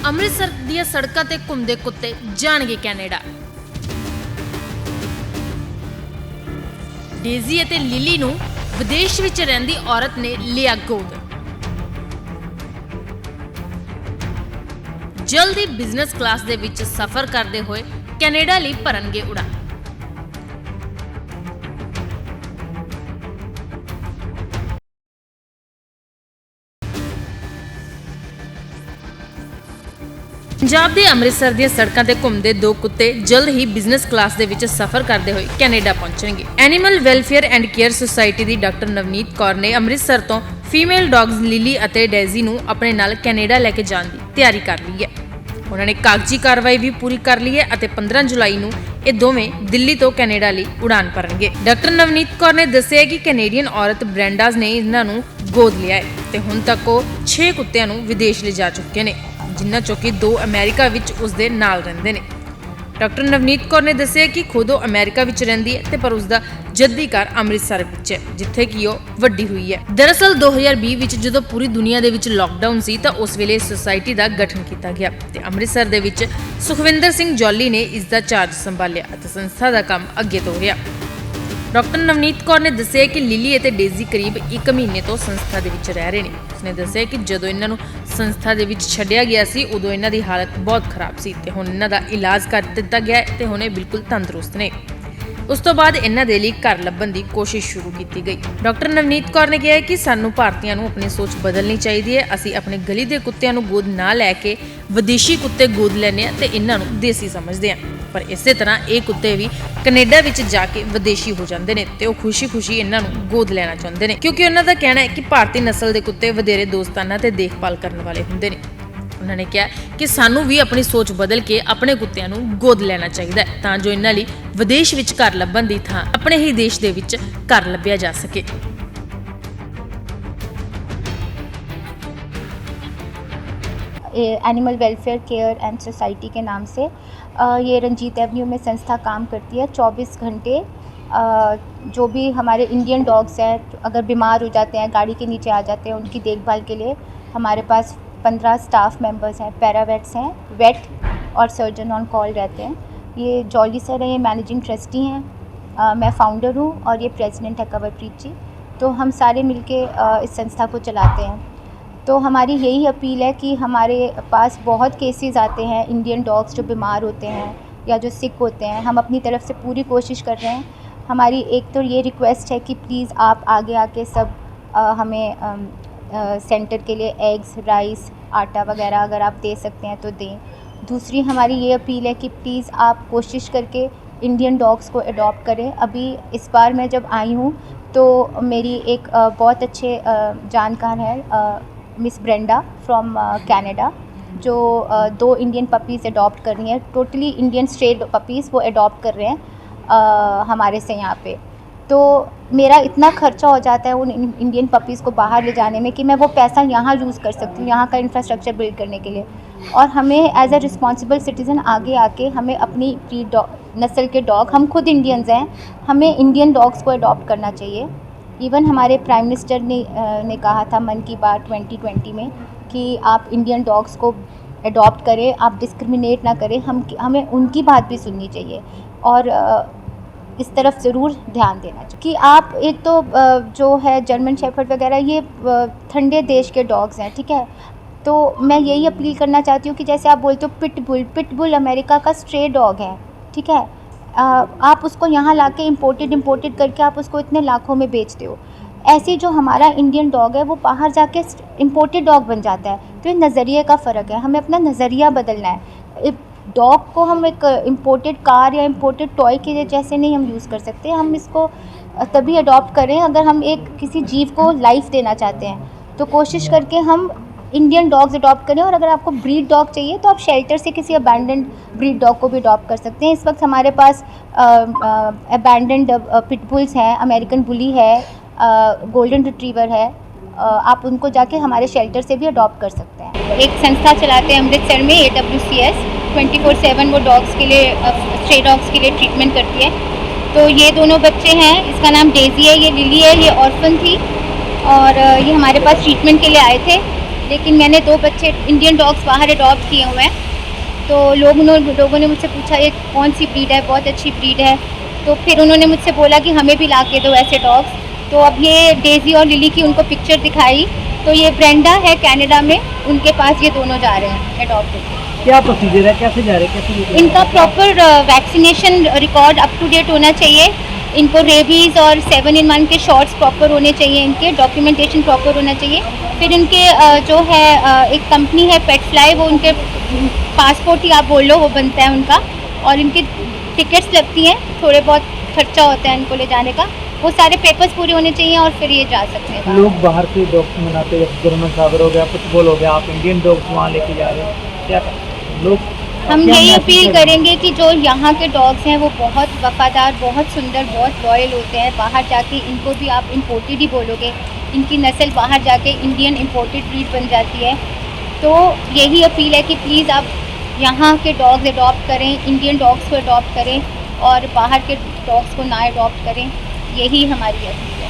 ਅੰਮ੍ਰਿਤਸਰ ਦੀਆਂ ਸੜਕਾਂ ਤੇ ਘੁੰਮਦੇ ਕੁੱਤੇ ਜਾਣਗੇ ਕੈਨੇਡਾ। ਡੇਜ਼ੀ ਅਤੇ ਲਿਲੀ ਨੂੰ ਵਿਦੇਸ਼ ਵਿੱਚ ਰਹਿੰਦੀ ਔਰਤ ਨੇ ਲਿਆ ਗੋਦ। ਜਲਦੀ ਬਿਜ਼ਨਸ ਕਲਾਸ ਦੇ ਵਿੱਚ ਸਫ਼ਰ ਕਰਦੇ ਹੋਏ ਕੈਨੇਡਾ ਲਈ ਭਰਨਗੇ ਉਡਾਨ। ਪੰਜਾਬ ਦੇ ਅੰਮ੍ਰਿਤਸਰ ਦੀਆਂ ਸੜਕਾਂ ਤੇ ਘੁੰਮਦੇ ਦੋ ਕੁੱਤੇ ਜਲਦ ਹੀ ਬਿਜ਼ਨਸ ਕਲਾਸ ਦੇ ਵਿੱਚ ਸਫ਼ਰ ਕਰਦੇ ਹੋਏ ਕੈਨੇਡਾ ਪਹੁੰਚਣਗੇ। Animal welfare and care society ਦੀ ਡਾਕਟਰ ਨਵਨੀਤ ਕੌਰ ਨੇ ਅੰਮ੍ਰਿਤਸਰ ਤੋਂ ਫੀਮੇਲ ਡੌਗਸ ਲਿਲੀ ਅਤੇ ਡੇਜ਼ੀ ਨੂੰ ਆਪਣੇ ਨਾਲ ਕੈਨੇਡਾ ਲੈ ਕੇ ਜਾਣ ਦੀ ਤਿਆਰੀ ਕਰ ਲਈ ਹੈ। ਉਹਨਾਂ ਨੇ ਕਾਗਜ਼ੀ ਕਾਰਵਾਈ ਵੀ ਪੂਰੀ ਕਰ ਲਈ ਹੈ ਅਤੇ 15 ਜੁਲਾਈ ਨੂੰ ਇਹ ਦੋਵੇਂ ਦਿੱਲੀ ਤੋਂ ਕੈਨੇਡਾ ਲਈ ਉਡਾਨ ਭਰਨਗੇ। ਡਾਕਟਰ ਨਵਨੀਤ ਕੌਰ ਨੇ ਦੱਸਿਆ ਕਿ ਕੈਨੇਡੀਅਨ ਔਰਤ ਬ੍ਰੈਂਡਾਸ ਨੇ ਇਹਨਾਂ ਨੂੰ ਗੋਦ ਲਿਆ ਹੈ ਤੇ ਹੁਣ ਤੱਕ ਉਹ 6 ਕੁੱਤਿਆਂ ਨੂੰ ਵਿਦੇਸ਼ ਲਿਜਾ ਚੁੱਕੇ ਨੇ, ਜਿਨ੍ਹਾਂ ਚੋਂ ਕਿ 2 ਅਮਰੀਕਾ ਵਿੱਚ ਉਸ ਦੇ ਨਾਲ ਰਹਿੰਦੇ ਨੇ। ਡਾਕਟਰ ਨਵਨੀਤ ਕੌਰ ਨੇ ਦੱਸਿਆ ਕਿ ਖੁਦ ਉਹ ਅਮਰੀਕਾ ਵਿੱਚ ਰਹਿੰਦੀ ਹੈ ਤੇ ਪਰ ਉਸ ਦਾ ਜੱਦੀ ਘਰ ਅੰਮ੍ਰਿਤਸਰ ਵਿੱਚ ਹੈ, ਜਿੱਥੇ ਕਿ ਉਹ ਵੱਡੀ ਹੋਈ ਹੈ। ਦਰਅਸਲ 2020 ਵਿੱਚ ਜਦੋਂ ਪੂਰੀ ਦੁਨੀਆ ਦੇ ਵਿੱਚ ਲਾਕਡਾਊਨ ਸੀ ਤਾਂ ਉਸ ਵੇਲੇ ਸੁਸਾਇਟੀ ਦਾ ਗਠਨ ਕੀਤਾ ਗਿਆ ਤੇ ਅੰਮ੍ਰਿਤਸਰ ਦੇ ਵਿੱਚ ਸੁਖਵਿੰਦਰ ਸਿੰਘ ਜੌਲੀ ਨੇ ਇਸ ਦਾ ਚਾਰਜ ਸੰਭਾਲਿਆ ਅਤੇ ਸੰਸਥਾ ਦਾ ਕੰਮ ਅੱਗੇ ਤੋਰਿਆ। ਡਾਕਟਰ ਨਵਨੀਤ ਕੌਰ ਨੇ ਦੱਸਿਆ ਕਿ ਲਿਲੀ ਅਤੇ ਡੇਜ਼ੀ ਕਰੀਬ 1 ਮਹੀਨੇ ਤੋਂ ਸੰਸਥਾ ਦੇ ਵਿੱਚ ਰਹਿ ਰਹੇ ਨੇ। ਉਸਨੇ ਦੱਸਿਆ ਕਿ ਜਦੋਂ ਇਹਨਾਂ ਨੂੰ ਸੰਸਥਾ ਦੇ ਵਿੱਚ ਛੱਡਿਆ ਗਿਆ ਸੀ ਉਦੋਂ ਇਹਨਾਂ ਦੀ ਹਾਲਤ ਬਹੁਤ ਖਰਾਬ ਸੀ ਤੇ ਹੁਣ ਇਹਨਾਂ ਦਾ ਇਲਾਜ ਕਰ ਦਿੱਤਾ ਗਿਆ ਤੇ ਹੁਣ ਇਹ ਬਿਲਕੁਲ ਤੰਦਰੁਸਤ ਨੇ। ਉਸ ਤੋਂ ਬਾਅਦ ਇਹਨਾਂ ਦੇ ਲਈ ਘਰ ਲੱਭਣ ਦੀ ਕੋਸ਼ਿਸ਼ ਸ਼ੁਰੂ ਕੀਤੀ ਗਈ। ਡਾਕਟਰ ਨਵਨੀਤ ਕੌਰ ਨੇ ਕਿਹਾ ਕਿ ਸਾਨੂੰ ਭਾਰਤੀਆਂ ਨੂੰ ਆਪਣੀ ਸੋਚ ਬਦਲਣੀ ਚਾਹੀਦੀ ਹੈ। ਅਸੀਂ ਆਪਣੇ ਗਲੀ ਦੇ ਕੁੱਤਿਆਂ ਨੂੰ ਗੋਦ ਨਾ ਲੈ ਕੇ ਵਿਦੇਸ਼ੀ ਕੁੱਤੇ ਗੋਦ ਲੈਂਦੇ ਹਾਂ ਤੇ ਇਹਨਾਂ ਨੂੰ ਦੇਸੀ ਸਮਝਦੇ ਹਾਂ, ਪਰ ਇਸੇ ਤਰ੍ਹਾਂ ਇਹ ਕੁੱਤੇ ਵੀ ਕੈਨੇਡਾ ਵਿੱਚ ਜਾ ਕੇ ਵਿਦੇਸ਼ੀ ਹੋ ਜਾਂਦੇ ਨੇ ਤੇ ਉਹ ਖੁਸ਼ੀ-ਖੁਸ਼ੀ ਇਹਨਾਂ ਨੂੰ ਗੋਦ ਲੈਣਾ ਚਾਹੁੰਦੇ ਨੇ, ਕਿਉਂਕਿ ਉਹਨਾਂ ਦਾ ਕਹਿਣਾ ਹੈ ਕਿ ਭਾਰਤੀ ਨਸਲ ਦੇ ਕੁੱਤੇ ਵਧੇਰੇ ਦੋਸਤਾਨਾ ਤੇ ਦੇਖਭਾਲ ਕਰਨ ਵਾਲੇ ਹੁੰਦੇ ਨੇ। ਉਹਨਾਂ ਨੇ ਕਿਹਾ ਕਿ ਸਾਨੂੰ ਵੀ ਆਪਣੀ ਸੋਚ ਬਦਲ ਕੇ ਆਪਣੇ ਕੁੱਤਿਆਂ ਨੂੰ ਗੋਦ ਲੈਣਾ ਚਾਹੀਦਾ ਹੈ ਤਾਂ ਜੋ ਇਹਨਾਂ ਲਈ ਵਿਦੇਸ਼ ਵਿੱਚ ਘਰ ਲੱਭਣ ਦੀ ਥਾਂ ਆਪਣੇ ਹੀ ਦੇਸ਼ ਦੇ ਵਿੱਚ ਘਰ ਲੱਭਿਆ ਜਾ ਸਕੇ। Animal welfare care and society के नाम से ये रंजीत एवेन्यू में संस्था काम करती है। 24 घंटे जो भी हमारे इंडियन डॉग्स हैं अगर बीमार हो जाते हैं, गाड़ी के नीचे आ जाते हैं, उनकी देखभाल के लिए हमारे पास 15 स्टाफ मेंबर्स हैं, पैरावेट्स हैं, वेट और सर्जन ऑन कॉल रहते हैं। ये जॉली सर हैं, ये मैनेजिंग ट्रस्टी हैं, मैं फाउंडर हूँ और ये प्रेसिडेंट है कंवरप्रीत जी। तो हम सारे मिलके इस संस्था को चलाते हैं। तो हमारी यही अपील है कि हमारे पास बहुत केसेस आते हैं इंडियन डॉग्स जो बीमार होते हैं या जो सिक होते हैं। हम अपनी तरफ से पूरी कोशिश कर रहे हैं। हमारी एक तो ये रिक्वेस्ट है कि प्लीज़ आप आगे आके सब हमें सेंटर के लिए एग्स, राइस, आटा वगैरह अगर आप दे सकते हैं तो दें। दूसरी हमारी ये अपील है कि प्लीज़ आप कोशिश करके इंडियन डॉग्स को अडॉप्ट करें। अभी इस बार मैं जब आई हूँ तो मेरी एक बहुत अच्छे जानकार है मिस ब्रेंडा फ्रॉम कनाडा जो 2 इंडियन पपीज़ अडॉप्ट कर रही हैं। टोटली इंडियन स्ट्रेट पपीज़ वो अडॉप्ट कर रहे हैं हमारे से यहाँ पे। तो मेरा इतना खर्चा हो जाता है उन इंडियन पपीज़ को बाहर ले जाने में कि मैं वो पैसा यहाँ यूज़ कर सकती हूँ, यहाँ का इंफ्रास्ट्रक्चर बिल्ड करने के लिए। और हमें एज अ रिस्पॉन्सिबल सिटीज़न आगे आके हमें अपनी नस्ल के डॉग, हम खुद इंडियंस हैं, हमें इंडियन डॉग्स को अडॉप्ट करना चाहिए। इवन हमारे प्राइम मिनिस्टर ने कहा था मन की बात 2020 में कि आप इंडियन डॉग्स को अडॉप्ट करें, आप डिस्क्रिमिनेट ना करें, हमें उनकी बात भी सुननी चाहिए और इस तरफ ज़रूर ध्यान देना चाहिए कि आप एक तो जो है जर्मन शेफर्ड वगैरह ये ठंडे देश के डॉग्स हैं, ठीक है। तो मैं यही अपील करना चाहती हूँ कि जैसे आप बोलते हो पिटबुल अमेरिका का स्ट्रे डॉग है, ठीक है। आप उसको यहाँ लाके इम्पोर्टेड करके आप उसको इतने लाखों में बेचते हो। ऐसे जो हमारा इंडियन डॉग है वो बाहर जाके इम्पोर्टेड डॉग बन जाता है। तो ये नज़रिए का फ़र्क है, हमें अपना नज़रिया बदलना है। डॉग को हम एक इम्पोर्टेड कार या इम्पोर्टेड टॉय के जैसे नहीं हम यूज़ कर सकते। हम इसको तभी अडॉप्ट करें अगर हम एक किसी जीव को लाइफ देना चाहते हैं। तो कोशिश करके हम इंडियन डॉग्स अडॉप्ट करें और अगर आपको ब्रीड डॉग चाहिए तो आप शेल्टर से किसी अबैंडन्ड ब्रीड डॉग को भी अडॉप्ट कर सकते हैं। इस वक्त हमारे पास अबैंडन्ड पिटबुल्स हैं, अमेरिकन बुली है, गोल्डन रिट्रीवर है, आप उनको जाके हमारे शेल्टर से भी अडॉप्ट कर सकते हैं। एक संस्था चलाते हैं अमृतसर में AWCS 24/7, वो डॉग्स के लिए स्ट्रे डॉग्स के लिए ट्रीटमेंट करती है। तो ये दोनों बच्चे हैं, इसका नाम डेजी है, ये लिली है, ये ऑर्फन थी और ये हमारे पास ट्रीटमेंट के लिए आए थे। लेकिन मैंने 2 बच्चे इंडियन डॉग्स बाहर अडॉप्ट किए हुए हैं। तो लोगों ने मुझसे पूछा ये कौन सी ब्रीड है, बहुत अच्छी ब्रीड है। तो फिर उन्होंने मुझसे बोला कि हमें भी ला के दो ऐसे डॉग्स। तो अब ये डेज़ी और लिली की उनको पिक्चर दिखाई, तो ये ब्रेंडा है कनाडा में, उनके पास ये दोनों जा रहे हैं अडॉप्ट होके। क्या प्रोसीजर है, कैसे जा रहे हैं, कैसे लेके इनका proper vaccination record up to date होना चाहिए। इनको रेबीज़ और 7 in 1 के शॉट्स प्रॉपर होने चाहिए, इनके डॉक्यूमेंटेशन प्रॉपर होना चाहिए। फिर इनके जो है एक कंपनी है पेट फ्लाई, वो उनके पासपोर्ट ही आप बोल लो वो बनता है उनका, और इनकी टिकट्स लगती हैं, थोड़े बहुत खर्चा होता है इनको ले जाने का। वो सारे पेपर्स पूरे होने चाहिए और फिर ये जा सकते हैं बाहर। लोग बाहर के डॉग्स मनाते हैं, जैसे जर्मन शाफर हो गया, फुटबॉल हो गया, आप इंडियन डॉग्स वहाँ लेके जा रहे हो, क्या लोग हम क्या यही मैसेज अपील करेंगे? करेंगे कि जो यहाँ के डॉग्स हैं वो बहुत वफादार, बहुत सुंदर, बहुत लॉयल होते हैं। बाहर जाके इनको भी आप इम्पोर्टेड ही बोलोगे, इनकी नस्ल बाहर जाके इंडियन इम्पोर्टेड ब्रीड बन जाती है। तो यही अपील है कि प्लीज़ आप यहाँ के डॉग्स अडॉप्ट करें, इंडियन डॉग्स को अडॉप्ट करें और बाहर के डॉग्स को ना अडॉप्ट करें। यही हमारी अपील है।